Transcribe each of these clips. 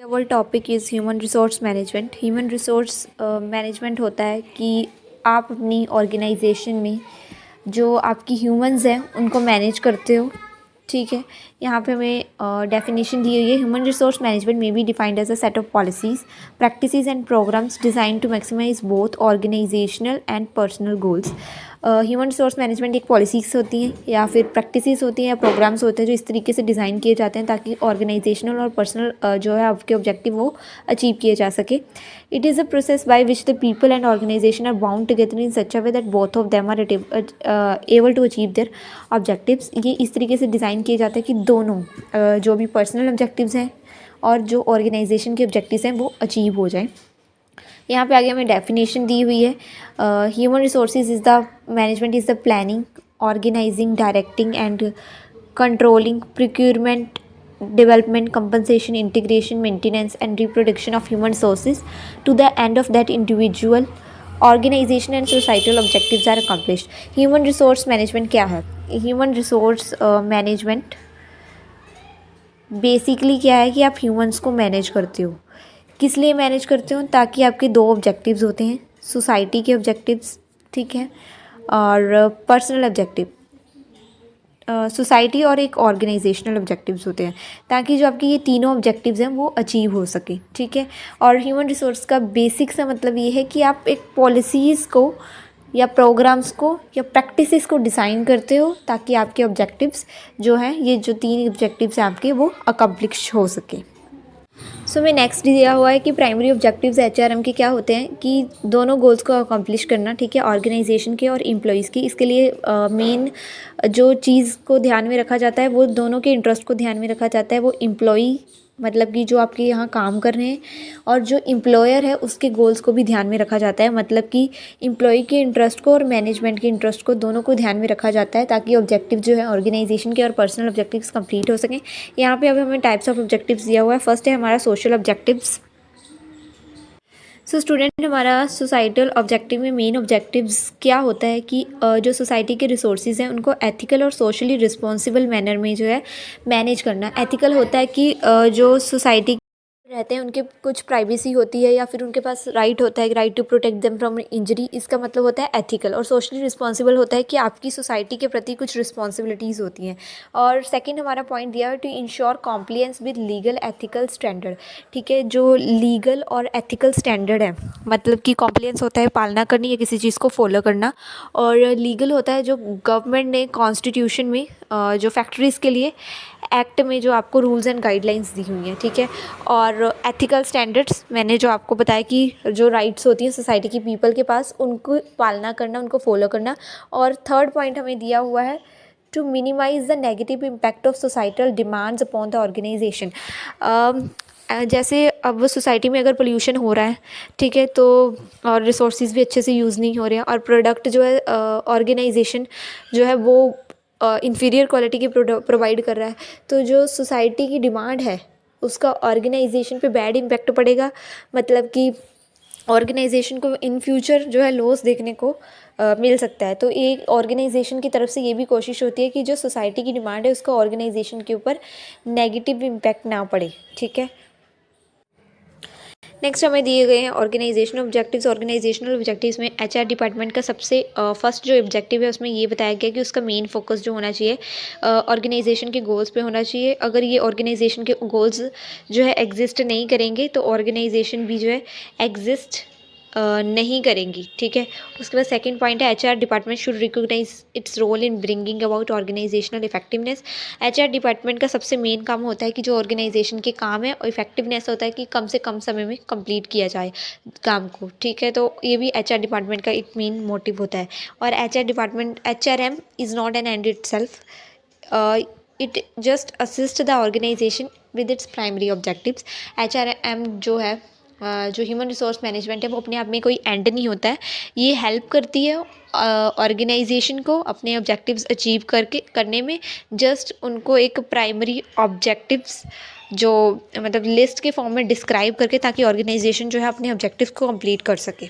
Our topic is human resource management. Human resource management होता है कि आप अपनी ऑर्गेनाइजेशन में जो आपकी ह्यूमंस हैं उनको मैनेज करते हो। ठीक है, यहाँ पे हमें डेफिनेशन दी हुई है। ह्यूमन रिसोर्स मैनेजमेंट में be defined as a set of policies, practices and programs design to maximize both organizational and personal goals. Human resource management एक पॉलिसीज होती हैं या फिर प्रैक्टिसेस होती हैं या प्रोग्राम्स होते हैं जो इस तरीके से डिज़ाइन किए जाते हैं ताकि ऑर्गेनाइजेशनल और पर्सनल जो है आपके ऑब्जेक्टिव वो अचीव किए जा सके। It is a process by which the people and organization are bound together in such a way that both of them are able to achieve their objectives. ये इस तरीके से डिज़ाइन किए जाते हैं कि दोनों जो भी पर्सनल ऑब्जेक्टिव्स हैं और जो ऑर्गेनाइजेशन के ऑब्जेक्टिव्स हैं वो अचीव हो जाएं। यहाँ पे आगे हमें डेफिनेशन दी हुई है। Human resources is the management is the planning, organizing, directing and controlling, procurement, development, compensation, integration, maintenance and reproduction of human resources to the end of that individual organization and societal objectives are accomplished. Human resource management क्या है? Human resource management basically क्या है कि आप humans को manage करते हो। किस लिए मैनेज करते हो? ताकि आपके दो ऑब्जेक्टिव्स होते हैं, सोसाइटी के ऑब्जेक्टिव्स, ठीक है, और पर्सनल ऑब्जेक्टिव। सोसाइटी और एक ऑर्गेनाइजेशनल ऑब्जेक्टिव्स होते हैं ताकि जो आपके ये तीनों ऑब्जेक्टिव्स हैं वो अचीव हो सके। ठीक है, और ह्यूमन रिसोर्स का बेसिक सा मतलब ये है कि आप एक पॉलिसीज़ को या प्रोग्राम्स को या प्रैक्टिसेस को डिज़ाइन करते हो ताकि आपके ऑब्जेक्टिव्स जो हैं, ये जो तीन ऑब्जेक्टिव्स हैं आपके, वो अकम्प्लिश हो सके। सो मैं नेक्स्ट दिया हुआ है कि प्राइमरी ऑब्जेक्टिव्स एचआरएम के क्या होते हैं कि दोनों गोल्स को अकम्प्लिश करना, ठीक है, ऑर्गेनाइजेशन के और एम्प्लॉयज़ की। इसके लिए मेन जो चीज़ को ध्यान में रखा जाता है वो दोनों के इंटरेस्ट को ध्यान में रखा जाता है। वो एम्प्लॉई मतलब कि जो आपके यहाँ काम कर रहे हैं और जो एम्प्लॉयर है उसके गोल्स को भी ध्यान में रखा जाता है। मतलब कि एम्प्लॉई के इंटरेस्ट को और मैनेजमेंट के इंटरेस्ट को दोनों को ध्यान में रखा जाता है ताकि ऑब्जेक्टिव जो है ऑर्गेनाइजेशन के और पर्सनल ऑब्जेक्टिव्स कंप्लीट हो सकें। यहाँ पे अब हमें टाइप्स ऑफ ऑब्जेक्टिव्स दिया हुआ है। फर्स्ट है हमारा सोशल ऑब्जेक्टिव्स। सो स्टूडेंट, हमारा सोसाइटल ऑब्जेक्टिव में मेन ऑब्जेक्टिव्स क्या होता है कि जो सोसाइटी के रिसोर्सेज हैं उनको एथिकल और सोशली रिस्पॉन्सिबल मैनर में जो है मैनेज करना। एथिकल होता है कि जो सोसाइटी रहते हैं उनके कुछ प्राइवेसी होती है या फिर उनके पास राइट होता है, right to protect them from injury. इसका मतलब होता है एथिकल। और सोशली रिस्पॉन्सिबल होता है कि आपकी सोसाइटी के प्रति कुछ रिस्पॉन्सिबिलिटीज़ होती हैं। और सेकंड हमारा पॉइंट दिया है to ensure compliance with legal ethical standard. ठीक है, जो लीगल और एथिकल स्टैंडर्ड है मतलब कि कॉम्प्लियंस होता है पालना करनी या किसी चीज़ को फॉलो करना, और लीगल होता है जो गवर्नमेंट ने कॉन्स्टिट्यूशन में जो फैक्ट्रीज़ के लिए एक्ट में जो आपको रूल्स एंड गाइडलाइंस दी हुई हैं। ठीक है, और एथिकल स्टैंडर्ड्स मैंने जो आपको बताया कि जो राइट्स होती हैं सोसाइटी की पीपल के पास उनको पालना करना, उनको फॉलो करना। और थर्ड पॉइंट हमें दिया हुआ है to minimize the negative impact of societal demands upon the organization. जैसे अब सोसाइटी में अगर पोल्यूशन हो रहा है, ठीक है, तो और रिसोर्सेज भी अच्छे से यूज़ नहीं हो रहे हैं और प्रोडक्ट जो है ऑर्गेनाइजेशन जो है वो इंफीरियर क्वालिटी के प्रोवाइड कर रहा है, तो जो सोसाइटी की डिमांड है उसका ऑर्गेनाइजेशन पे बैड इम्पैक्ट पड़ेगा। मतलब कि ऑर्गेनाइजेशन को इन फ्यूचर जो है लॉस देखने को मिल सकता है। तो एक ऑर्गेनाइजेशन की तरफ से ये भी कोशिश होती है कि जो सोसाइटी की डिमांड है उसका ऑर्गेनाइजेशन के ऊपर नेगेटिव इम्पैक्ट ना पड़े। ठीक है, नेक्स्ट हमें दिए गए हैं ऑर्गेनाइजेशनल ऑब्जेक्टिव्स। ऑर्गेनाइजेशनल ऑब्जेक्टिव्स में एचआर डिपार्टमेंट का सबसे फर्स्ट जो ऑब्जेक्टिव है उसमें ये बताया गया कि उसका मेन फोकस जो होना चाहिए ऑर्गेनाइजेशन के गोल्स पे होना चाहिए। अगर ये ऑर्गेनाइजेशन के गोल्स जो है एग्जिस्ट नहीं करेंगे तो ऑर्गेनाइजेशन भी जो है एग्जिस्ट नहीं करेंगी। ठीक है, उसके बाद सेकंड पॉइंट है HR department should recognize its role in bringing about organizational effectiveness. HR department का सबसे मेन काम होता है कि जो ऑर्गेनाइजेशन के काम है और इफेक्टिवनेस होता है कि कम से कम समय में कंप्लीट किया जाए काम को। ठीक है, तो ये भी एचआर डिपार्टमेंट का एक मेन मोटिव होता है। और HR department HRM is not an end itself, it just assist the organization with its primary objectives. HRM जो है जो ह्यूमन रिसोर्स मैनेजमेंट है वो अपने आप में कोई एंड नहीं होता है। ये हेल्प करती है ऑर्गेनाइजेशन को अपने ऑब्जेक्टिव्स अचीव करने में। जस्ट उनको एक प्राइमरी ऑब्जेक्टिव्स जो मतलब लिस्ट के फॉर्म में डिस्क्राइब करके ताकि ऑर्गेनाइजेशन जो है अपने ऑब्जेक्टिव्स को कंप्लीट कर सके।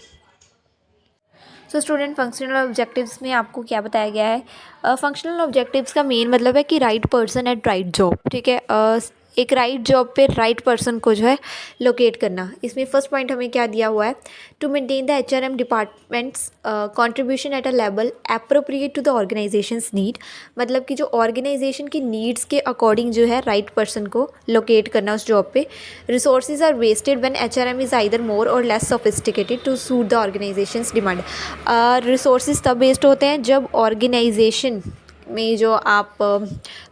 सो स्टूडेंट, फंक्शनल ऑब्जेक्टिव्स में आपको क्या बताया गया है? फंक्शनल ऑब्जेक्टिव्स का मेन मतलब है कि right person at right job. ठीक है, एक राइट जॉब पे राइट पर्सन को जो है लोकेट करना। इसमें फर्स्ट पॉइंट हमें क्या दिया हुआ है, to maintain the HRM department's contribution at a level appropriate to the organization's need, मतलब कि जो ऑर्गेनाइजेशन की नीड्स के अकॉर्डिंग जो है राइट पर्सन को लोकेट करना उस जॉब पे। Resources are wasted when HRM is either more or less sophisticated to suit the organisations demand. Resources तब वेस्ट होते हैं जब ऑर्गेनाइजेशन में जो आप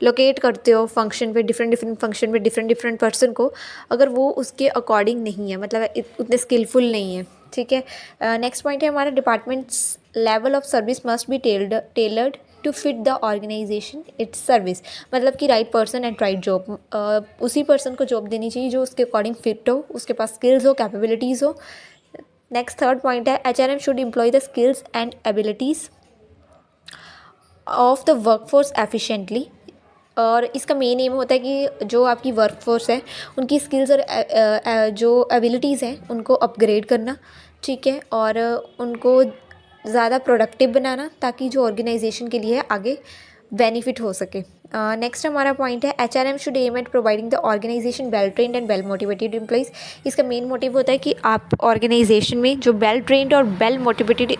लोकेट करते हो फंक्शन पे, डिफरेंट फंक्शन पे डिफरेंट पर्सन को, अगर वो उसके अकॉर्डिंग नहीं है, मतलब उतने स्किलफुल नहीं है, ठीक है। नेक्स्ट पॉइंट है हमारा, department's level of service must be tailored to fit the organization its service, मतलब कि right person at right job, उसी पर्सन को जॉब देनी चाहिए जो उसके अकॉर्डिंग फिट हो, उसके पास स्किल्स हो, कैपेबिलिटीज़ हो। नेक्स्ट थर्ड पॉइंट है, HRM should employ the skills and abilities of the workforce efficiently, और इसका मेन एम होता है कि जो आपकी वर्कफोर्स है उनकी स्किल्स और जो एबिलिटीज़ हैं उनको अपग्रेड करना, ठीक है, और उनको ज़्यादा प्रोडक्टिव बनाना ताकि जो ऑर्गेनाइजेशन के लिए आगे बेनिफिट हो सके। नेक्स्ट हमारा पॉइंट है, HRM should aim at providing the organization well trained and well motivated employees. इसका मेन मोटिव होता है कि आप ऑर्गेनाइजेशन में जो वेल ट्रेंड और वेल मोटिवेटेड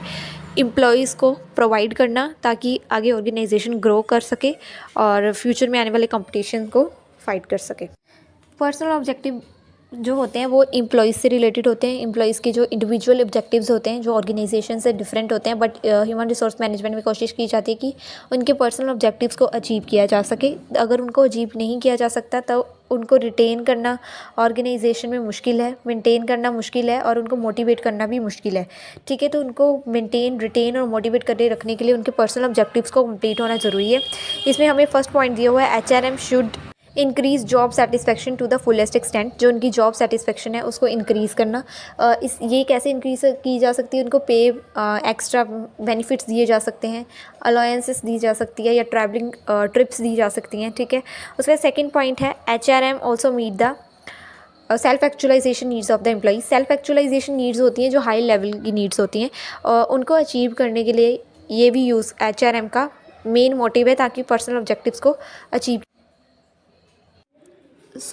एम्प्लॉइज़ को प्रोवाइड करना ताकि आगे ऑर्गेनाइजेशन ग्रो कर सके और फ्यूचर में आने वाले कंपटीशन को फाइट कर सके। पर्सनल ऑब्जेक्टिव जो होते हैं वो एम्प्लॉइज़ से रिलेटेड होते हैं। एम्प्लॉइज़ के जो इंडिविजुअल ऑब्जेक्टिव्स होते हैं जो ऑर्गेनाइजेशन से डिफरेंट होते हैं, बट ह्यूमन रिसोर्स मैनेजमेंट में कोशिश की जाती है कि उनके पर्सनल ऑब्जेक्टिव्स को अचीव किया जा सके। अगर उनको अचीव नहीं किया जा सकता तो उनको रिटेन करना ऑर्गेनाइजेशन में मुश्किल है, मेंटेन करना मुश्किल है, और उनको मोटिवेट करना भी मुश्किल है, ठीक है। तो उनको मेंटेन, रिटेन और मोटिवेट करके रखने के लिए उनके पर्सनल ऑब्जेक्टिव्स को कंप्लीट होना ज़रूरी है। इसमें हमें फर्स्ट पॉइंट दिया हुआ है, HRM should increase job satisfaction to the fullest extent, जो उनकी जॉब सेटिस्फेक्शन है उसको इंक्रीज़ करना। ये कैसे इंक्रीज़ की जा सकती है, उनको पे एक्स्ट्रा बेनिफिट्स दिए जा सकते हैं, अलाउंसेस दी जा सकती है, या ट्रैवलिंग ट्रिप्स दी जा सकती हैं, ठीक है। उसके बाद सेकेंड पॉइंट है, HRM also meet the self actualization needs of the employees. Self actualization needs होती हैं जो हाई लेवल की नीड्स होती हैं, उनको अचीव करने के लिए ये भी यूज़ HRM का मेन मोटिव है ताकि पर्सनल ऑब्जेक्टिव्स को अचीव।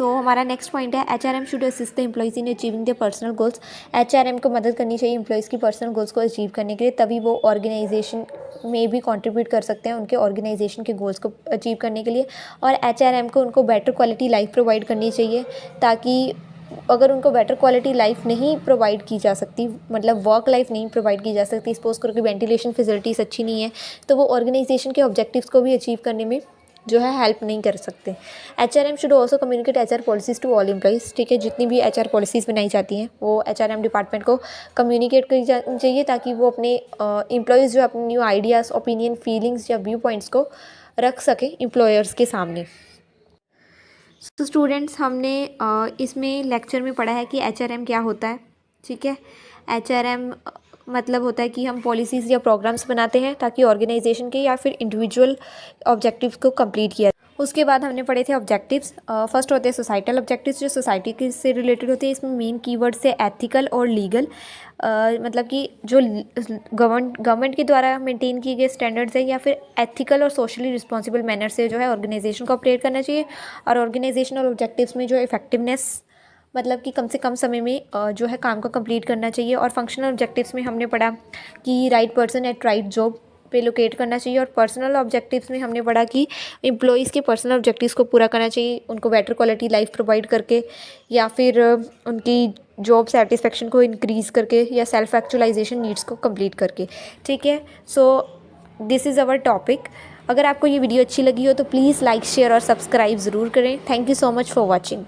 हमारा नेक्स्ट पॉइंट है, HRM should assist the employees in achieving the personal goals. HRM को मदद करनी चाहिए एम्प्लॉइज़ की पर्सनल गोल्स को अचीव करने के लिए, तभी वो ऑर्गेनाइजेशन में भी कंट्रीब्यूट कर सकते हैं उनके ऑर्गेनाइजेशन के गोल्स को अचीव करने के लिए। और HRM को उनको बेटर क्वालिटी लाइफ प्रोवाइड करनी चाहिए, ताकि अगर उनको बेटर क्वालिटी लाइफ नहीं प्रोवाइड की जा सकती, मतलब वर्क लाइफ नहीं प्रोवाइड की जा सकती, सपोज करो कि वेंटिलेशन फैसिलिटीज़ अच्छी नहीं है, तो वो ऑर्गेनाइजेशन के ऑब्जेक्टिव्स को भी अचीव करने में जो है हेल्प नहीं कर सकते। HRM should also communicate HR policies to all employees, ठीक है। जितनी भी HR पॉलिसीज़ बनाई जाती हैं वो HRM डिपार्टमेंट को कम्युनिकेट करी जानी चाहिए ताकि वो अपने एम्प्लॉइज़ जो अपने न्यू आइडियाज़, ओपिनियन, फीलिंग्स या व्यू पॉइंट्स को रख सके एम्प्लॉयर्स के सामने। तो स्टूडेंट्स, हमने इसमें लेक्चर में पढ़ा है कि HRM क्या होता है, ठीक है। HRM मतलब होता है कि हम पॉलिसीज़ या प्रोग्राम्स बनाते हैं ताकि ऑर्गेनाइजेशन के या फिर इंडिविजुअल ऑब्जेक्टिव्स को कंप्लीट किया। उसके बाद हमने पढ़े थे ऑब्जेक्टिव्स। फर्स्ट होते हैं सोसाइटल ऑब्जेक्टिव्स, जो सोसाइटी के से रिलेटेड होते हैं। इसमें मेन कीवर्ड्स है एथिकल और लीगल, मतलब कि जो गवर्नमेंट के द्वारा मेंटेन किए गए स्टैंडर्ड्स है, या फिर एथिकल और सोशली रिस्पॉन्सिबल मैनर से जो है ऑर्गेनाइजेशन को ऑपरेट करना चाहिए। और ऑर्गेनाइजेशनल ऑब्जेक्टिव्स में जो इफेक्टिवनेस, मतलब कि कम से कम समय में जो है काम को कंप्लीट करना चाहिए। और फंक्शनल ऑब्जेक्टिव्स में हमने पढ़ा कि right person at right job पे लोकेट करना चाहिए। और पर्सनल ऑब्जेक्टिव्स में हमने पढ़ा कि एम्प्लॉइज़ के पर्सनल ऑब्जेक्टिव्स को पूरा करना चाहिए, उनको बेटर क्वालिटी लाइफ प्रोवाइड करके, या फिर उनकी जॉब सेटिस्फेक्शन को इंक्रीज़ करके, या सेल्फ एक्चुअलाइजेशन नीड्स को कंप्लीट करके, ठीक है। This is our topic. अगर आपको ये वीडियो अच्छी लगी हो तो प्लीज़ लाइक, शेयर और सब्सक्राइब ज़रूर करें। Thank you so much for watching.